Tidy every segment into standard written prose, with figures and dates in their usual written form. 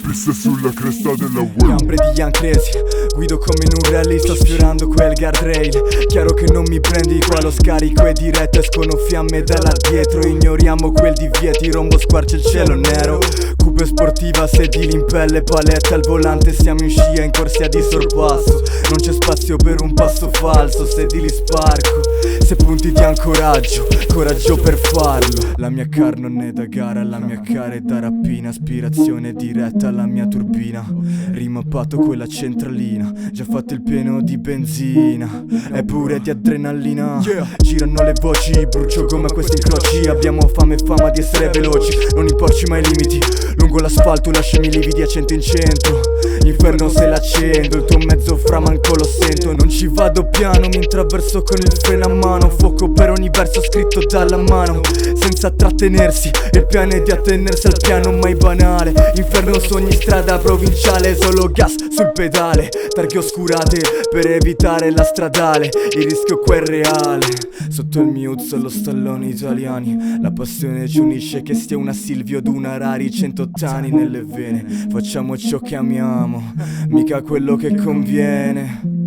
Piste sulla cresta della web. Cambre di Young Crazy, guido come in un rally, sto sfiorando quel guardrail. Chiaro che non mi prendi qua, lo scarico è diretto, escono fiamme da là dietro. Ignoriamo quel divieti, rombo squarcia il cielo nero. Coupe sportiva, sedili in pelle, palette al volante. Siamo in scia, in corsia di sorpasso. Non c'è spazio per un passo falso, sedili sparco. Se punti di ancoraggio, coraggio per farlo. La mia car non è da gara, la mia car è da rapina. Aspirazione diretta alla mia turbina. Rimappato quella centralina, già fatto il pieno di benzina e pure di adrenalina. Girano le voci, brucio come a questi incroci. Abbiamo fame e fama di essere veloci, non imporci mai i limiti. Lungo l'asfalto lasciami lividi a cento in cento. Inferno se l'accendo, il tuo mezzo fra manco lo sento. Non ci vado piano, mi intraverso con il freno a mano. Fuoco per ogni verso scritto dalla mano, senza trattenersi, il piano è di attenersi al piano mai banale. Inferno su ogni strada provinciale, solo gas sul pedale. Targhe oscurate per evitare la stradale, il rischio qua è reale. Sotto il mio solo stalloni italiani, la passione ci unisce che stia una Silvio od una Rari. 180 nelle vene, facciamo ciò che amiamo, mica quello che conviene.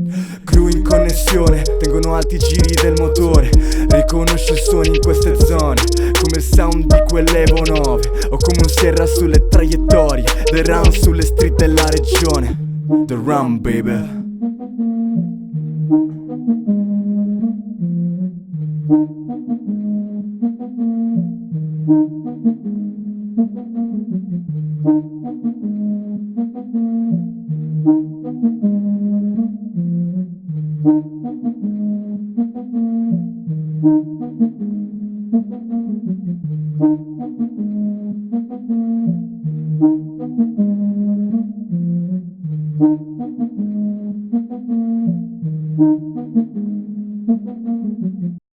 Crew in connessione, tengono alti i giri del motore. Riconosco il suono in queste zone, come il sound di quell'Evo 9 o come un Sierra sulle traiettorie. The Run sulle street della regione. The Run baby.